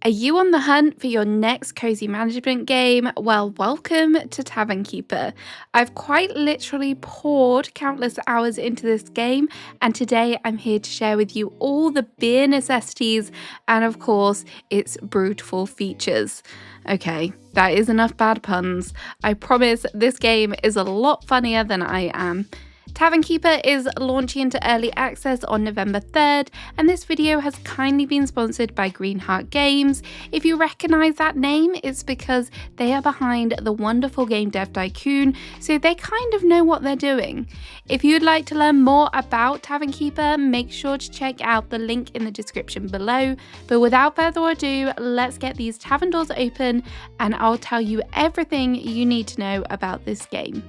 Are you on the hunt for your next cozy management game? Well, welcome to Tavern Keeper. I've quite literally poured countless hours into this game, and today I'm here to share with you all the beer necessities and, of course, its brutal features. Okay, that is enough bad puns. I promise this game is a lot funnier than I am. Tavern Keeper is launching into early access on November 3rd, and this video has kindly been sponsored by Greenheart Games. If you recognise that name, it's because they are behind the wonderful game Dev Tycoon, so they kind of know what they're doing. If you'd like to learn more about Tavern Keeper, make sure to check out the link in the description below. But without further ado, let's get these tavern doors open, and I'll tell you everything you need to know about this game.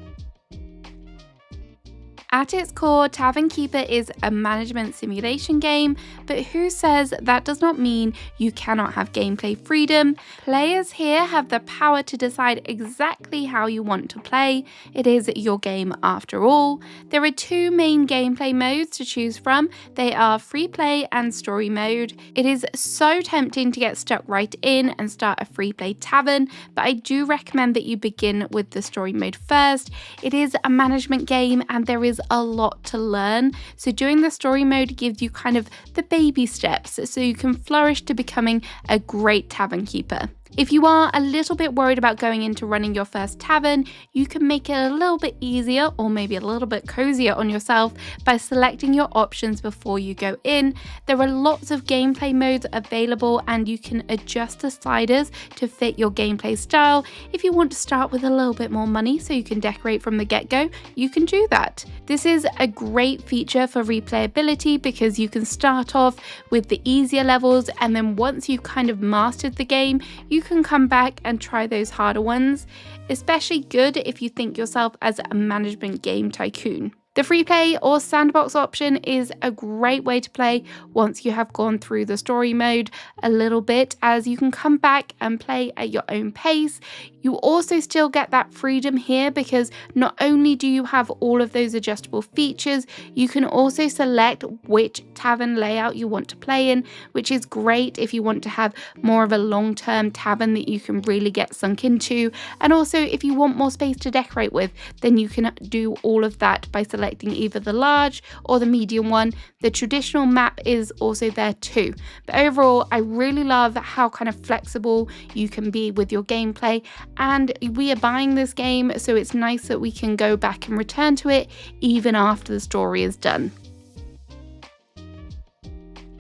At its core, Tavern Keeper is a management simulation game, but who says that does not mean you cannot have gameplay freedom? Players here have the power to decide exactly how you want to play. It is your game after all. There are two main gameplay modes to choose from. They are free play and story mode. It is so tempting to get stuck right in and start a free play tavern, but I do recommend that you begin with the story mode first. It is a management game and there is a lot to learn, so doing the story mode gives you kind of the baby steps so you can flourish to becoming a great tavern keeper. If you are a little bit worried about going into running your first tavern, you can make it a little bit easier or maybe a little bit cozier on yourself by selecting your options before you go in. There are lots of gameplay modes available and you can adjust the sliders to fit your gameplay style. If you want to start with a little bit more money so you can decorate from the get-go, you can do that. This is a great feature for replayability because you can start off with the easier levels, and then once you've kind of mastered the game, you can come back and try those harder ones. Especially good if you think yourself as a management game tycoon. The free play or sandbox option is a great way to play once you have gone through the story mode a little bit, as you can come back and play at your own pace. You also still get that freedom here because not only do you have all of those adjustable features, you can also select which tavern layout you want to play in, which is great if you want to have more of a long-term tavern that you can really get sunk into. And also if you want more space to decorate with, then you can do all of that by selecting either the large or the medium one. The traditional map is also there too. But overall, I really love how kind of flexible you can be with your gameplay, and we are buying this game, so it's nice that we can go back and return to it even after the story is done.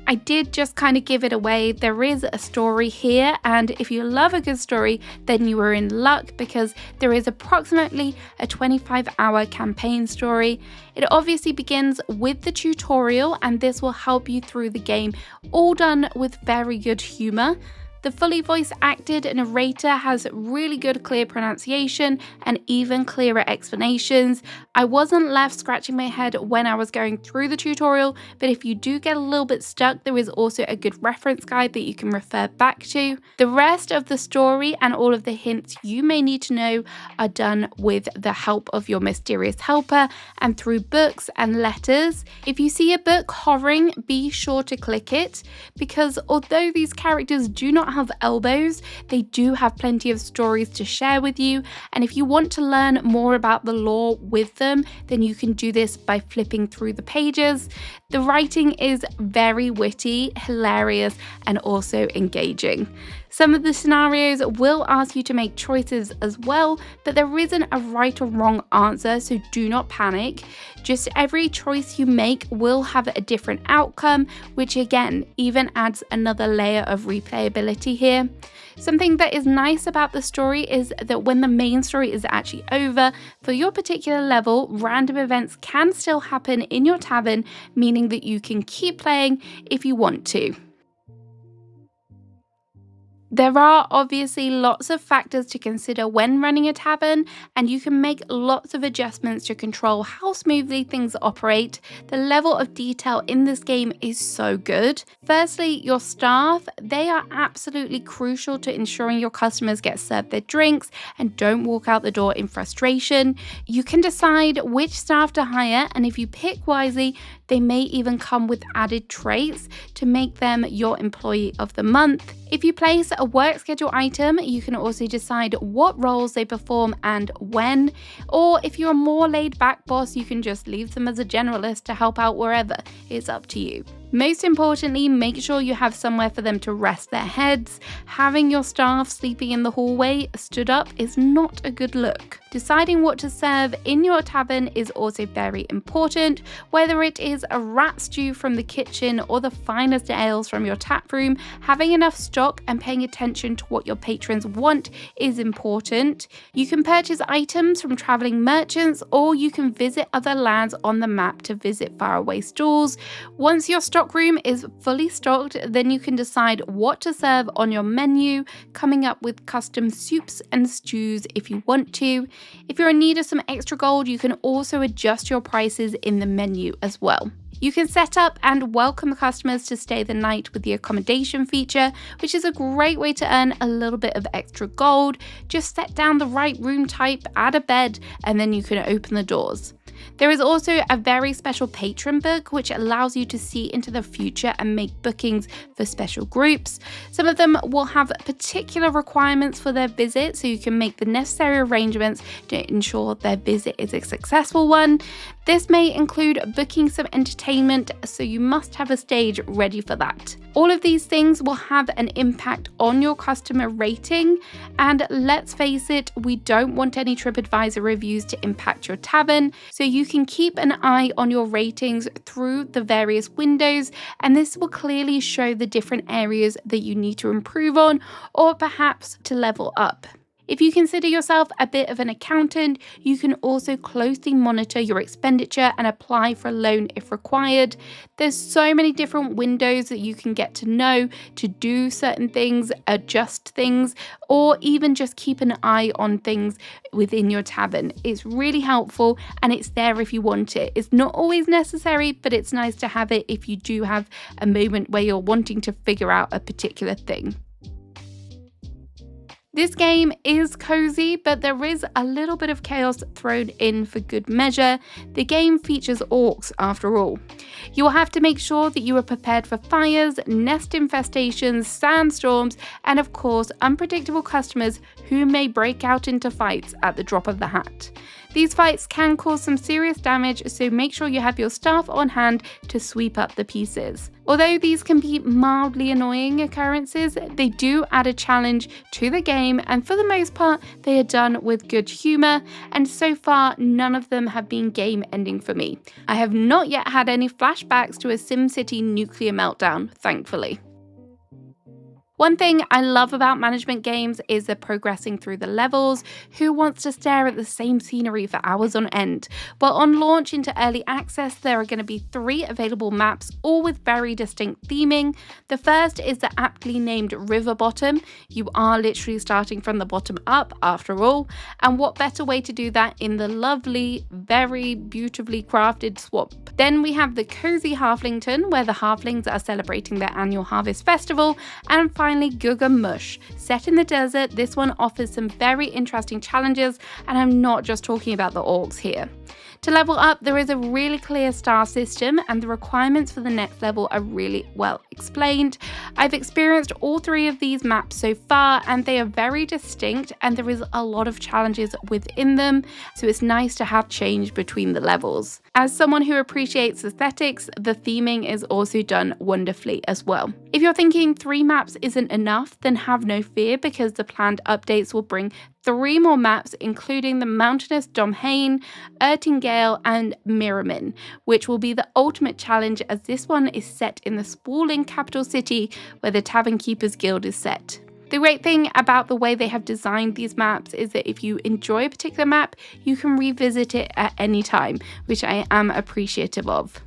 I did just kind of give it away. There is a story here, and if you love a good story, then you are in luck because there is approximately a 25-hour campaign story. It obviously begins with the tutorial, and this will help you through the game, all done with very good humor. The fully voice acted narrator has really good clear pronunciation and even clearer explanations. I wasn't left scratching my head when I was going through the tutorial, but if you do get a little bit stuck, there is also a good reference guide that you can refer back to. The rest of the story and all of the hints you may need to know are done with the help of your mysterious helper and through books and letters. If you see a book hovering, be sure to click it, because although these characters do not have elbows, they do have plenty of stories to share with you, and if you want to learn more about the lore with them, then you can do this by flipping through the pages. The writing is very witty, hilarious, and also engaging. Some of the scenarios will ask you to make choices as well, but there isn't a right or wrong answer, so do not panic. Just every choice you make will have a different outcome, which again even adds another layer of replayability here. Something that is nice about the story is that when the main story is actually over, for your particular level, random events can still happen in your tavern, meaning that you can keep playing if you want to. There are obviously lots of factors to consider when running a tavern, and you can make lots of adjustments to control how smoothly things operate. The level of detail in this game is so good. Firstly, your staff, they are absolutely crucial to ensuring your customers get served their drinks and don't walk out the door in frustration. You can decide which staff to hire, and if you pick wisely, They may even come with added traits to make them your employee of the month. If you place a work schedule item, you can also decide what roles they perform and when. Or if you're a more laid back boss, you can just leave them as a generalist to help out wherever. It's up to you. Most importantly, make sure you have somewhere for them to rest their heads. Having your staff sleeping in the hallway stood up is not a good look. Deciding what to serve in your tavern is also very important. Whether it is a rat stew from the kitchen or the finest ales from your tap room, having enough stock and paying attention to what your patrons want is important. You can purchase items from traveling merchants, or you can visit other lands on the map to visit faraway stores. Once your stock room is fully stocked, then you can decide what to serve on your menu, coming up with custom soups and stews if you want to. If you're in need of some extra gold, you can also adjust your prices in the menu as well. You can set up and welcome customers to stay the night with the accommodation feature, which is a great way to earn a little bit of extra gold. Just set down the right room type, add a bed, and then you can open the doors. There is also a very special patron book which allows you to see into the future and make bookings for special groups. Some of them will have particular requirements for their visit, so you can make the necessary arrangements to ensure their visit is a successful one. This may include booking some entertainment, so you must have a stage ready for that. All of these things will have an impact on your customer rating, and let's face it, we don't want any TripAdvisor reviews to impact your tavern, so you can keep an eye on your ratings through the various windows, and this will clearly show the different areas that you need to improve on or perhaps to level up. If you consider yourself a bit of an accountant, you can also closely monitor your expenditure and apply for a loan if required. There's so many different windows that you can get to know to do certain things, adjust things, or even just keep an eye on things within your tavern. It's really helpful and it's there if you want it. It's not always necessary, but it's nice to have it if you do have a moment where you're wanting to figure out a particular thing. This game is cozy, but there is a little bit of chaos thrown in for good measure. The game features orcs after all. You will have to make sure that you are prepared for fires, nest infestations, sandstorms, and of course, unpredictable customers who may break out into fights at the drop of the hat. These fights can cause some serious damage, so make sure you have your staff on hand to sweep up the pieces. Although these can be mildly annoying occurrences, they do add a challenge to the game, and for the most part, they are done with good humour, and so far, none of them have been game ending for me. I have not yet had any flashbacks to a SimCity nuclear meltdown, thankfully. One thing I love about management games is the progressing through the levels. Who wants to stare at the same scenery for hours on end? But on launch into early access, there are going to be 3 available maps, all with very distinct theming. The first is the aptly named River Bottom. You are literally starting from the bottom up after all. And what better way to do that in the lovely, very beautifully crafted swamp. Then we have the cozy Halflington, where the halflings are celebrating their annual harvest festival. And finally, Guga Mush. Set in the desert, this one offers some very interesting challenges, and I'm not just talking about the orcs here. To level up, there is a really clear star system, and the requirements for the next level are really well explained. I've experienced all 3 of these maps so far, and they are very distinct, and there is a lot of challenges within them, so it's nice to have change between the levels. As someone who appreciates aesthetics, the theming is also done wonderfully as well. If you're thinking 3 maps isn't enough, then have no fear, because the planned updates will bring 3 more maps, including the mountainous Domhain, Ertingale, and Miramin, which will be the ultimate challenge, as this one is set in the sprawling capital city where the Tavern Keeper's Guild is set. The great thing about the way they have designed these maps is that if you enjoy a particular map, you can revisit it at any time, which I am appreciative of.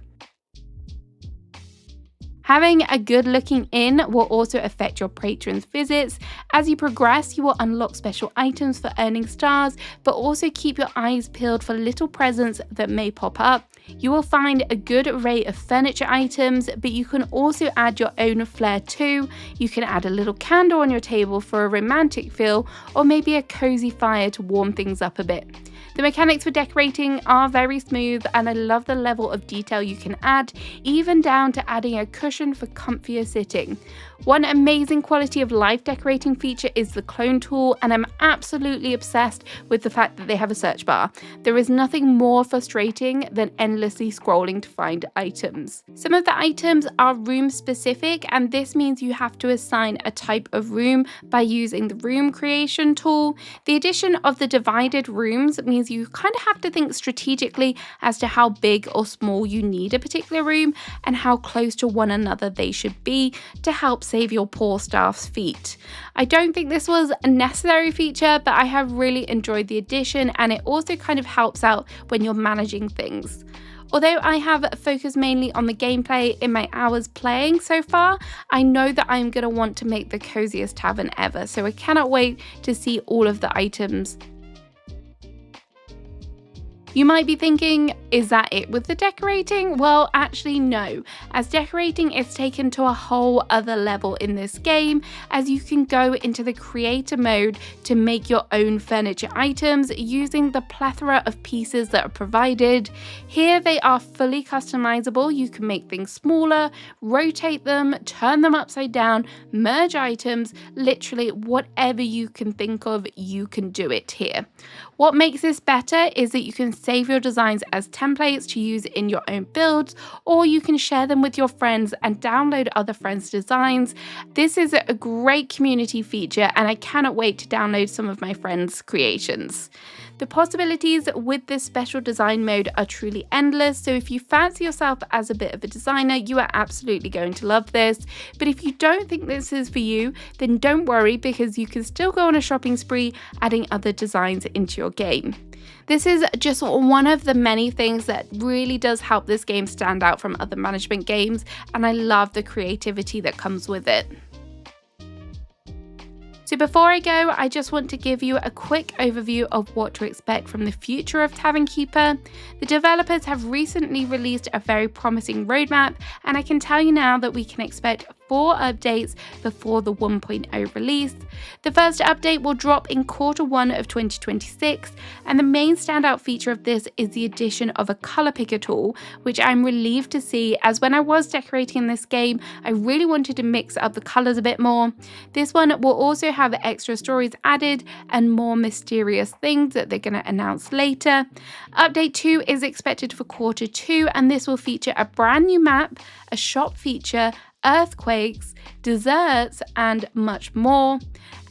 Having a good looking inn will also affect your patrons' visits. As you progress, you will unlock special items for earning stars, but also keep your eyes peeled for little presents that may pop up. You will find a good array of furniture items, but you can also add your own flair too. You can add a little candle on your table for a romantic feel, or maybe a cozy fire to warm things up a bit. The mechanics for decorating are very smooth, and I love the level of detail you can add, even down to adding a cushion for comfier sitting. One amazing quality of life decorating feature is the clone tool, and I'm absolutely obsessed with the fact that they have a search bar. There is nothing more frustrating than endlessly scrolling to find items. Some of the items are room specific, and this means you have to assign a type of room by using the room creation tool. The addition of the divided rooms means you kind of have to think strategically as to how big or small you need a particular room and how close to one another they should be to help save your poor staff's feet. I don't think this was a necessary feature, but I have really enjoyed the addition, and it also kind of helps out when you're managing things. Although I have focused mainly on the gameplay in my hours playing so far, I know that I'm going to want to make the coziest tavern ever, so I cannot wait to see all of the items. You might be thinking, is that it with the decorating? Well, actually no, as decorating is taken to a whole other level in this game, as you can go into the creator mode to make your own furniture items using the plethora of pieces that are provided. Here they are fully customizable. You can make things smaller, rotate them, turn them upside down, merge items, literally whatever you can think of, you can do it here. What makes this better is that you can save your designs as templates to use in your own builds, or you can share them with your friends and download other friends' designs. This is a great community feature, and I cannot wait to download some of my friends' creations. The possibilities with this special design mode are truly endless, so if you fancy yourself as a bit of a designer, you are absolutely going to love this. But if you don't think this is for you, then don't worry, because you can still go on a shopping spree adding other designs into your game. This is just one of the many things that really does help this game stand out from other management games, and I love the creativity that comes with it. So before I go, I just want to give you a quick overview of what to expect from the future of Tavern Keeper. The developers have recently released a very promising roadmap, and I can tell you now that we can expect 4 updates before the 1.0 release. The first update will drop in Q1 of 2026, and the main standout feature of this is the addition of a color picker tool, which I'm relieved to see, as when I was decorating this game, I really wanted to mix up the colors a bit more. This one will also have extra stories added and more mysterious things that they're going to announce later. Update 2 is expected for Q2, and this will feature a brand new map, a shop feature, earthquakes, desserts, and much more.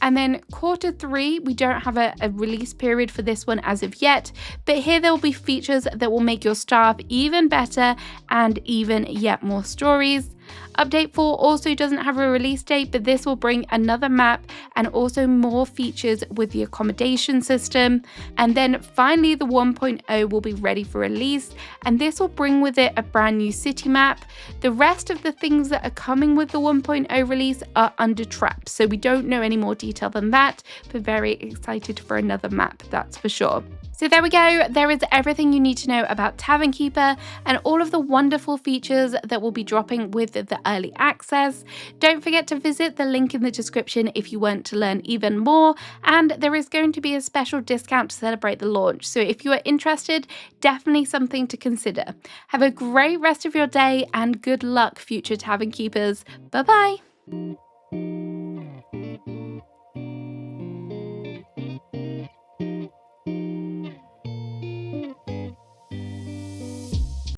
And then Q3, we don't have a release period for this one as of yet, but here there will be features that will make your staff even better and even yet more stories. Update 4 also doesn't have a release date, but this will bring another map and also more features with the accommodation system. And then finally, the 1.0 will be ready for release, and this will bring with it a brand new city map. The rest of the things that are coming with the 1.0 release are under traps, so we don't know any more detail than that, but very excited for another map, that's for sure. So there we go, there is everything you need to know about Tavern Keeper and all of the wonderful features that will be dropping with the early access. Don't forget to visit the link in the description if you want to learn even more, and there is going to be a special discount to celebrate the launch, so if you are interested, definitely something to consider. Have a great rest of your day and good luck, future Tavern Keepers. Bye bye!